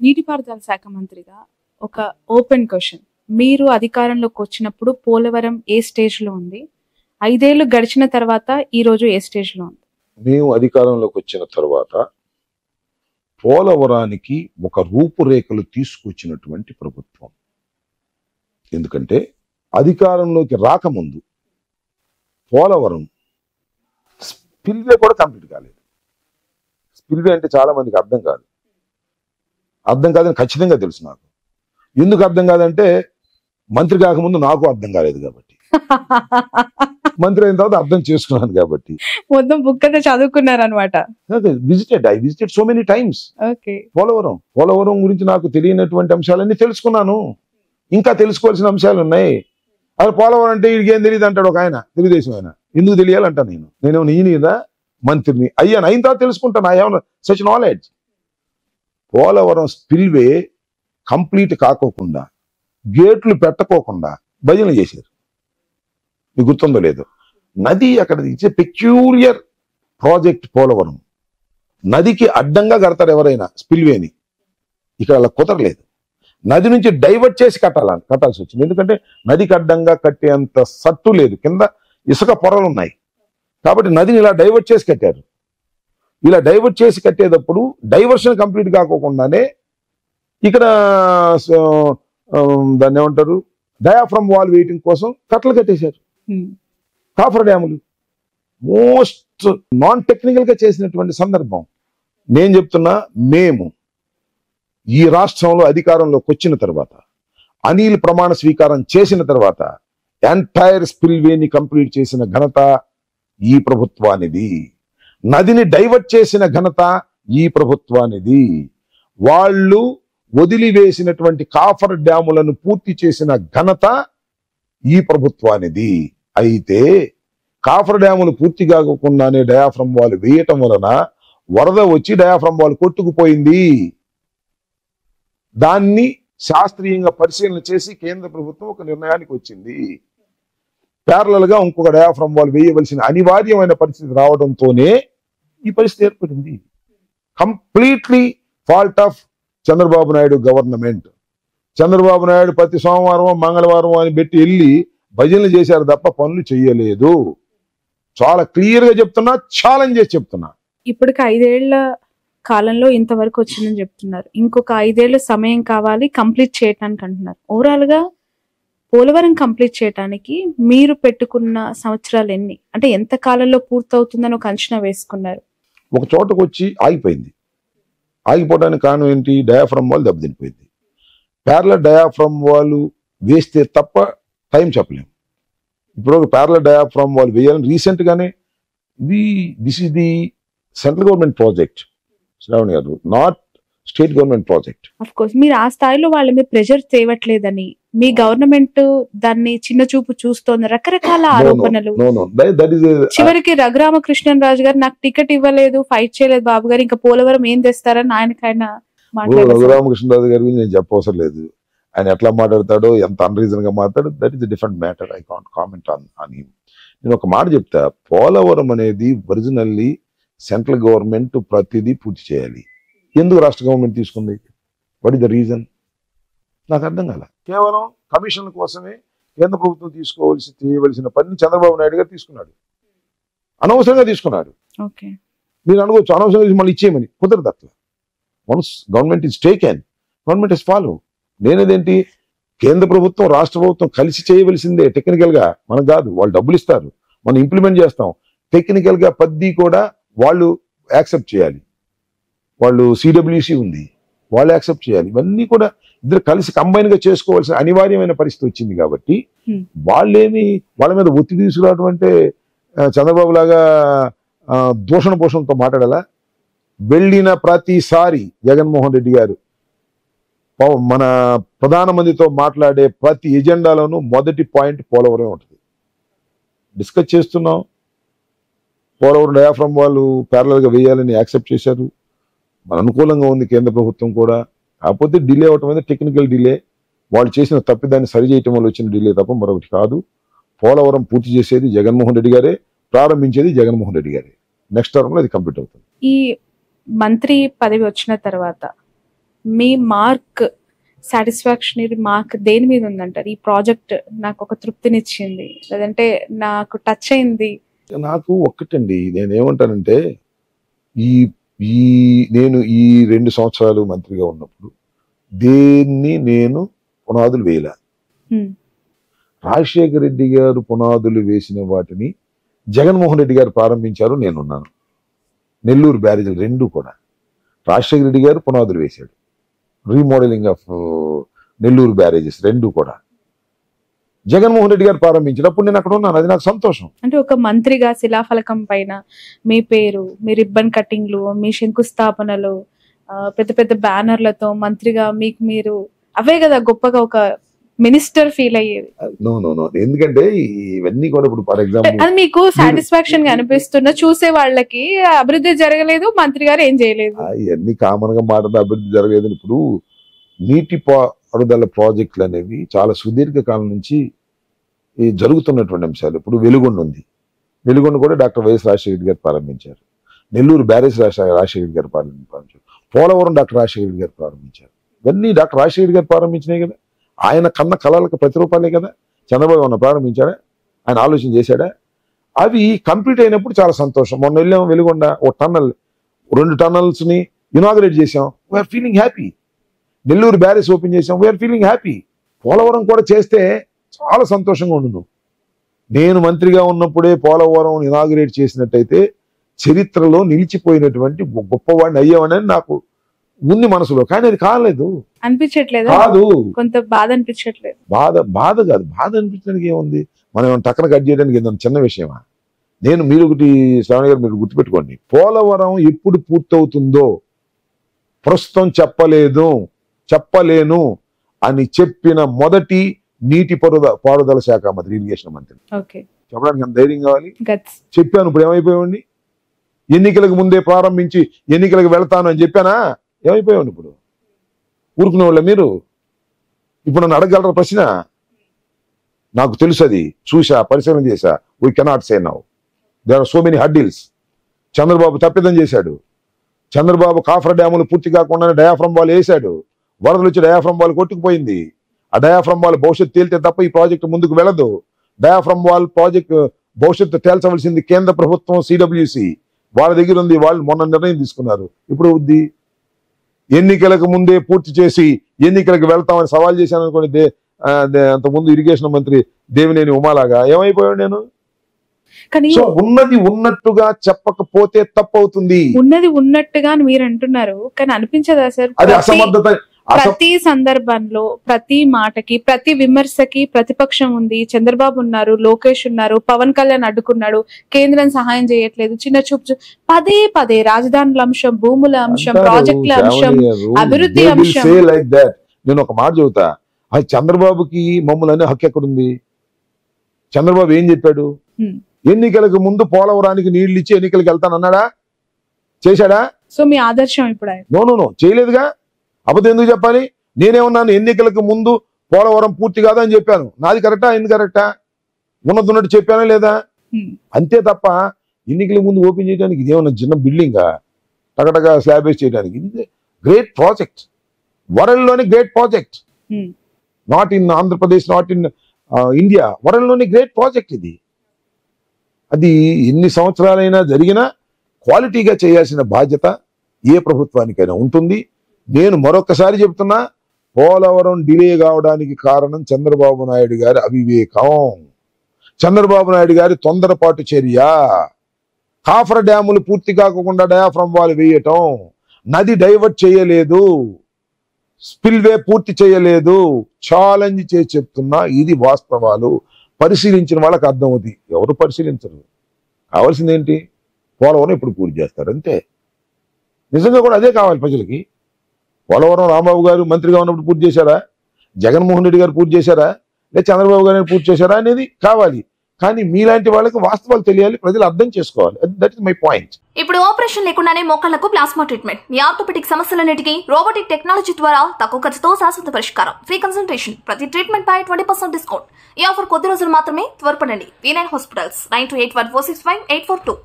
నీటిపారుదల శాఖ మంత్రిగా ఒక ఓపెన్ క్వశ్చన్, మీరు అధికారంలోకి వచ్చినప్పుడు పోలవరం ఏ స్టేజ్ లో ఉంది? 5 ఏళ్లు గడిచిన తర్వాత ఈ రోజు ఏ స్టేజ్ లో ఉంది? మేము అధికారంలోకి వచ్చిన తర్వాత పోలవరానికి ఒక రూపురేఖలు తీసుకొచ్చినటువంటి ప్రభుత్వం. ఎందుకంటే అధికారంలోకి రాకముందు పోలవరం స్పిల్వే కూడా కంప్లీట్ కాలేదు. స్పిల్వే అంటే చాలా మందికి అర్థం కాదని ఖచ్చితంగా తెలుసు నాకు. ఎందుకు అర్థం కాదంటే మంత్రి కాకముందు నాకు అర్థం కాలేదు కాబట్టి, మంత్రి అయిన తర్వాత అర్థం చేసుకున్నాను కాబట్టి. మొత్తం బుక్ అంతా చదువుకున్నారనమాట. I visited so many times. Okay. Polavaram గురించి నాకు తెలియనటువంటి అంశాలన్నీ తెలుసుకున్నాను. ఇంకా తెలుసుకోవాల్సిన అంశాలు ఉన్నాయి. అది పోలవరం అంటే వీడికి ఏం తెలియదు అంటాడు ఒక ఆయన, తెలుగుదేశం ఆయన. ఎందుకు తెలియాలంటా నేనేమో ఈయన మంత్రిని అయ్యాను, అయిన తర్వాత తెలుసుకుంటాను. I have such knowledge. Polavaram spillway complete కాకోకుండా, గేట్లు పెట్టకోకుండా భజనలు చేశారు. మీకు గుర్తుందో లేదో, నది అక్కడ ఇచ్చే పెక్యూలియర్ ప్రాజెక్ట్ పోలవరం. నదికి అడ్డంగా కడతారు ఎవరైనా స్పిల్వేని, ఇక్కడ అలా కుదరలేదు. నది నుంచి డైవర్ట్ చేసి కట్టాల్సి వచ్చింది. ఎందుకంటే నదికి అడ్డంగా కట్టేంత సట్టు లేదు, కింద ఇసుక పొరలు ఉన్నాయి. కాబట్టి నదిని ఇలా డైవర్ట్ చేసి కట్టారు. ఇలా డైవర్ట్ చేసి కట్టేటప్పుడు డైవర్షన్ కంప్లీట్ కాకోకుండానే ఇక్కడ దాన్ని ఏమంటారు, డయాఫ్రమ్ వాల్ వెయిటింగ్ కోసం కట్టలు కట్టేశారు. కాఫర్ డ్యాములు మోస్ట్ నాన్ టెక్నికల్ గా చేసినటువంటి సందర్భం. నేను చెప్తున్నా, మేము ఈ రాష్ట్రంలో అధికారంలోకి వచ్చిన తర్వాత, అనిల్ ప్రమాణ స్వీకారం చేసిన తర్వాత ఎంటైర్ స్పిల్వేని కంప్లీట్ చేసిన ఘనత ఈ ప్రభుత్వానిది. నదిని డైవర్ట్ చేసిన ఘనత ఈ ప్రభుత్వానిది. వాళ్ళు వదిలివేసినటువంటి కాఫర్ డ్యాములను పూర్తి చేసిన ఘనత ఈ ప్రభుత్వానిది. అయితే కాఫర్ డ్యాములు పూర్తి కాకుండానే డయాఫ్రమ్ వాల్ వేయటం వలన వరద వచ్చి డయాఫ్రమ్ వాల్ కొట్టుకుపోయింది. దాన్ని శాస్త్రీయంగా పరిశీలన చేసి కేంద్ర ప్రభుత్వం ఒక నిర్ణయానికి వచ్చింది. ప్యారలల్ గా ఇంకొక డయాఫ్రమ్ వాల్ వేయవలసిన అనివార్యమైన పరిస్థితి రావడంతోనే ఈ పరిస్థితి ఏర్పడింది. Completely fault of Chandrababu Naidu government. Chandrababu Naidu ప్రతి సోమవారం మంగళవారం అని పెట్టి వెళ్ళి భజనలు చేశారు తప్ప పనులు చెయ్యలేదు. చాలా క్లియర్ గా చెప్తున్నా, ఛాలెంజ్ చేసి చెప్తున్నా. ఇప్పటికి 5 ఏళ్ల కాలంలో ఇంతవరకు వచ్చిందని చెప్తున్నారు. ఇంకొక 5 ఏళ్ల సమయం కావాలి కంప్లీట్ చేయటానికి అంటున్నారు. ఓవరాల్ గా పోలవరం కంప్లీట్ చేయడానికి మీరు పెట్టుకున్న సంవత్సరాలు ఎన్ని, అంటే ఎంత కాలంలో పూర్తవుతుందని ఒక అంచనా వేసుకున్నారు? ఒక చోటకు వచ్చి ఆగిపోయింది. ఆగిపోవడానికి కారణం ఏంటి? డయాఫ్రమ్ వాల్ దెబ్బతినిపోయింది. ప్యారలల్ డయాఫ్రమ్ వాల్ వేస్తే తప్ప టైం చెప్పలేము. ఇప్పుడు ఒక ప్యారలల్ డయాఫ్రమ్ వాల్ వేయాలని రీసెంట్ గానే this is the central government project, Sravani garu, not state government project. Of course మీరు ఆ స్థాయిలో వాళ్ళ మీద ప్రెషర్ తేవట్లేదని, మీ గవర్నమెంట్ దాన్ని చిన్న చూపు చూస్తోంది, రకరకాల ఆరోపణలు. చివరికి రఘురామకృష్ణరాజు గారు నాకు టికెట్ ఇవ్వలేదు, ఫైట్ చేయలేదు బాబు గారు, ఇంకా పోలవరం ఏం తెస్తారని ఆయనకైనా మాట్లాడారు. రఘురామకృష్ణరాజు గారి గురించి నేను చెప్పవసరం లేదు. ఆయన ఎట్లా మాట్లాడతాడో, ఎంత అన్రీజన్ గా మాట్లాడో, that is different matter. I can't comment on him. నేను ఒక మాట చెప్తా, పోలవరం అనేది ఒరిజినల్లీ సెంట్రల్ గవర్నమెంట్ ప్రతిదీ పూర్తి చేయాలి. ఎందుకు రాష్ట్ర గవర్నమెంట్ తీసుకుంది? What is the reason? నాకు అర్థం కాల. కేవలం కమిషన్ కోసమే కేంద్ర ప్రభుత్వం చేయవలసిన పని చంద్రబాబు నాయుడు గారు తీసుకున్నాడు, అనవసరంగా తీసుకున్నాడు. మీరు అనుకోవచ్చు అనవసరంగా మళ్ళీ ఇచ్చేయమని, కుదరదు అట్లా. Once government is taken, government is follow. నేనేదేంటి, కేంద్ర ప్రభుత్వం రాష్ట్ర ప్రభుత్వం కలిసి చేయవలసిందే. టెక్నికల్ గా మనకు కాదు, వాళ్ళు డబ్బులు ఇస్తారు, మనం ఇంప్లిమెంట్ చేస్తాం. టెక్నికల్ గా పద్ది కూడా వాళ్ళు యాక్సెప్ట్ చేయాలి. వాళ్ళు సిడబ్ల్యూసి ఉంది, వాళ్ళు యాక్సెప్ట్ చేయాలి. ఇవన్నీ కూడా ఇద్దరు కలిసి కంబైన్ గా చేసుకోవాల్సిన అనివార్యమైన పరిస్థితి వచ్చింది. కాబట్టి వాళ్ళ మీద ఒత్తిడి తీసుకురావడం అంటే చంద్రబాబు లాగా దూషణ పోషణతో మాట్లాడాలా? వెళ్ళిన ప్రతిసారి జగన్మోహన్ రెడ్డి గారు మన ప్రధానమంత్రితో మాట్లాడే ప్రతి ఎజెండాలోనూ మొదటి పాయింట్ పోలవరం ఉంటుంది. డిస్కస్ చేస్తున్నాం, పోలవరం డయాఫ్రమ్ వాళ్ళు ప్యారలల్ గా వేయాలని యాక్సెప్ట్ చేశారు. మన అనుకూలంగా ఉంది కేంద్ర ప్రభుత్వం కూడా. కాకపోతే డిలే అవటం అనేది టెక్నికల్ డిలే, వాళ్ళు చేసిన తప్పిదాన్ని సరి చేయటం వల్ల వచ్చిన డిలే తప్ప మరొకటి కాదు. పోలవరం పూర్తి చేసేది జగన్మోహన్ రెడ్డి గారే, ప్రారంభించేది జగన్మోహన్ రెడ్డి గారే. నెక్స్ట్ టర్మ్ లో అది కంప్లీట్ అవుతుంది. ఈ మంత్రి పదవి వచ్చిన తర్వాత మీ మార్క్, సాటిస్ఫాక్షనరీ మార్క్ దేని మీద ఉందంటారు? ఈ ప్రాజెక్ట్ నాకు ఒక తృప్తినిచ్చింది, లేదంటే నాకు టచ్ అయింది. నాకు ఒక్కటండి, నేనేమంటానంటే ఈ ఈ నేను ఈ 2 సంవత్సరాలు మంత్రిగా ఉన్నప్పుడు దేన్ని నేను పునాదులు వేయలే. రాజశేఖర రెడ్డి గారు పునాదులు వేసిన వాటిని జగన్మోహన్ రెడ్డి గారు ప్రారంభించారు, నేనున్నాను. నెల్లూరు బ్యారేజీలు 2 కూడా రాజశేఖర రెడ్డి గారు పునాదులు వేశాడు. రీమోడలింగ్ ఆఫ్ నెల్లూరు బ్యారేజెస్ 2 కూడా జగన్మోహన్ రెడ్డి గారు ప్రారంభించినప్పుడు నేను అక్కడ ఉన్నాను. అది నాకు సంతోషం. అంటే ఒక మంత్రిగా శిలాఫలకం పైన మీ పేరు, మీ రిబ్బన్ కటింగ్లు, మీ శంకుస్థాపనలు, పెద్ద పెద్ద బ్యానర్లతో మంత్రిగా మీకు మీరు, అవే కదా గొప్పగా ఒక మినిస్టర్ ఫీల్ అయ్యేది. నో, ఎందుకంటే ఇవన్నీ కూడా ఇప్పుడు ఫర్ ఎగ్జాంపుల్ అది మీకు సాటిస్ఫాక్షన్ గా అనిపిస్తున్న, చూసే వాళ్ళకి అభివృద్ధి జరగలేదు, మంత్రి గారు ఏం చేయలేదు, ఇవన్నీ కామన్ గా మాట్లాడితే అభివృద్ధి జరగలేదు. ఇప్పుడు నీటి పారుదల ప్రాజెక్టులు అనేవి చాలా సుదీర్ఘ కాలం నుంచి జరుగుతున్నటువంటి అంశాలు. ఇప్పుడు వెలుగొండ ఉంది, వెలుగొండ కూడా డాక్టర్ వైఎస్ రాజశేఖర గారు ప్రారంభించారు. నెల్లూరు బ్యారేజ్ రాజశేఖర గారు ప్రారంభించారు. పోలవరం డాక్టర్ రాజశేఖర గారు ప్రారంభించారు. ఇవన్నీ డాక్టర్ రాజశేఖర గారు ప్రారంభించినాయి కదా. ఆయన కన్న కళలకు ప్రతిరూపాలే కదా. చంద్రబాబు ఏమన్నా ప్రారంభించాడా? ఆయన ఆలోచన చేశాడా? అవి కంప్లీట్ అయినప్పుడు చాలా సంతోషం. మొన్న వెళ్ళాము వెలుగొండ, 2 టన్నల్స్ ని ఇనాగరేట్ చేసాం, we are feeling happy. Nellore barrage open చేసాం, వీఆర్ ఫీలింగ్ హ్యాపీ. పోలవరం కూడా చేస్తే చాలా సంతోషంగా ఉండు. నేను మంత్రిగా ఉన్నప్పుడే పోలవరం ఇనాగరేట్ చేసినట్టయితే చరిత్రలో నిలిచిపోయినటువంటి గొప్పవాడిని అయ్యామని నాకు ఉంది మనసులో. కానీ అది కాలేదు, అనిపించట్లేదు, కాదు, కొంత బాధ అనిపించట్లేదు. బాధ కాదు, బాధ అనిపించడానికి ఏముంది? మనం టక్కన కట్ చేయడానికి ఏదైనా చిన్న విషయమా? మీరు ఒకటి శ్రావణి గారు మీరు గుర్తుపెట్టుకోండి, పోలవరం ఎప్పుడు పూర్తవుతుందో ప్రస్తుతం చెప్పలేను అని చెప్పిన మొదటి నీటి పారుదల శాఖ మంత్రి, ఇరిగేషన్ మంత్రి. చెప్పడానికి ఎంత ధైర్యం కావాలి? చెప్పాను. ఇప్పుడు ఏమైపోయావండి? ఎన్నికలకు ముందే ప్రారంభించి ఎన్నికలకు వెళ్తాను అని చెప్పానా? ఏమైపోయావండి? ఇప్పుడు ఊరుకునే వాళ్ళ మీరు? ఇప్పుడు నన్ను అడగగలరా ప్రశ్న? నాకు తెలుసు, అది చూసా, పరిశీలన చేశా. We cannot say now, there are so many hurdles. Chandrababu తప్పిదం చేశాడు. చంద్రబాబు కాఫర్ డ్యాములు పూర్తి కాకుండానే డయాఫ్రమ్ వాల్ వేశాడు. వరదలు వచ్చి డయాఫ్రమ్ వాల్ కొట్టుకుపోయింది. ఆ డయాఫ్రమ్ వాల్ భవిష్యత్తు తేలితే తప్ప ఈ ప్రాజెక్టు ముందుకు వెళ్ళదు. డయాఫ్రమ్ వాల్ ప్రాజెక్టు భవిష్యత్తు తేల్చవలసింది కేంద్ర ప్రభుత్వం, సిడబ్ల్యూసి వాళ్ళ దగ్గర ఉంది. వాళ్ళు మొన్న నిర్ణయం తీసుకున్నారు. ఇప్పుడు ఉంది. ఎన్నికలకు ముందే పూర్తి చేసి ఎన్నికలకు వెళ్తామని సవాల్ చేశాను అనుకోండి. అంతకుముందు ఇరిగేషన్ మంత్రి దేవినేని ఉమాలాగా ఏమైపోయాడు నేను? సో ఉన్నది ఉన్నట్టుగా చెప్పకపోతే తప్పవుతుంది. ఉన్నది ఉన్నట్టుగా మీరు అంటున్నారు, కానీ అనిపించదా సార్? అది అసమర్థత. ప్రతి సందర్భంలో, ప్రతి మాటకి, ప్రతి విమర్శకి ప్రతిపక్షం ఉంది. చంద్రబాబు ఉన్నారు, లోకేష్ ఉన్నారు, పవన్ కళ్యాణ్ అడ్డుకున్నాడు, కేంద్రం సహాయం చేయట్లేదు, చిన్న చూపు, పదే రాజధానుల అంశం, భూముల అంశం, ప్రాజెక్టుల అంశం, అభివృద్ధి అంశం. నేను ఒక మాట చెబుతా, అది చంద్రబాబుకి మమ్మల్ని హక్కు ఎక్కడుంది? చంద్రబాబు ఏం చెప్పాడు? ఎన్నికలకు ముందు పోలవరానికి నీళ్లు ఇచ్చి ఎన్నికలకు వెళ్తానన్నాడా? చేశాడా? సో మీ ఆదర్శం ఇప్పుడు? నో, చేయలేదుగా. అబద్ధం ఎందుకు చెప్పాలి? నేనేమన్నాను? ఎన్నికలకు ముందు పోలవరం పూర్తి కాదని చెప్పాను. నాది కరెక్టా? ఎందుకు కరెక్టా? ఉన్నట్టు చెప్పానా లేదా? అంతే తప్ప ఎన్నికల ముందు ఓపెన్ చేయడానికి ఇదేమన్నా చిన్న బిల్డింగా టకటగా స్లాబ్ వేసి చేయడానికి? ఇది గ్రేట్ ప్రాజెక్ట్, వరల్డ్ లోని great project. Not in Andhra Pradesh, not in India, world లోని గ్రేట్ ప్రాజెక్ట్ ఇది. అది ఎన్ని సంవత్సరాలైనా జరిగినా క్వాలిటీగా చేయాల్సిన బాధ్యత ఏ ప్రభుత్వానికైనా ఉంటుంది. నేను మరొకసారి చెప్తున్నా, పోలవరం డిలే కావడానికి కారణం చంద్రబాబు నాయుడు గారి అవివేకం, చంద్రబాబు నాయుడు గారి తొందరపాటు చర్య. కాఫర్ డ్యాములు పూర్తి కాకుండా డయాఫ్రమ్ వాల్ వేయటం, నది డైవర్ట్ చేయలేదు, స్పిల్వే పూర్తి చేయలేదు. ఛాలెంజ్ చేసి చెప్తున్నా, ఇది వాస్తవాలు. పరిశీలించిన వాళ్ళకి అర్థమవుతుంది. ఎవరు పరిశీలించరు. కావాల్సింది ఏంటి? పోలవరం ఇప్పుడు పూర్తి చేస్తారు, అంతే. నిజంగా కూడా అదే కావాలి ప్రజలకి. పోలవరం రాంబాబు గారు మంత్రిగా ఉన్నప్పుడు పూర్తి చేశారా? జగన్మోహన్ రెడ్డి గారు పూర్తి చేశారా? లేదా చంద్రబాబు గారు పూర్తి చేశారా అనేది కావాలి. కానీ మీలాంటి వాళ్ళకి వాస్తవాలు తెలియాలి, ప్రజలు అర్థం చేసుకోవాలి. That is my point. ఇప్పుడు ఆపరేషన్ లేకుండానే మోకాళ్లకు ప్లాస్మా ట్రీట్మెంట్, మీ ఆర్థోపెడిక్ సమస్యలన్నిటికీ రోబోటిక్ టెక్నాలజీ ద్వారా తక్కువ ఖర్చుతో శాశ్వత పరిష్కారం, ఫ్రీ కన్సల్టేషన్, ప్రతి ట్రీట్మెంట్ పై 20% డిస్కౌంట్. ఈ ఆఫర్ కొద్ది రోజులు మాత్రమే, త్వరపడండి. V9 hospitals, 9281465842.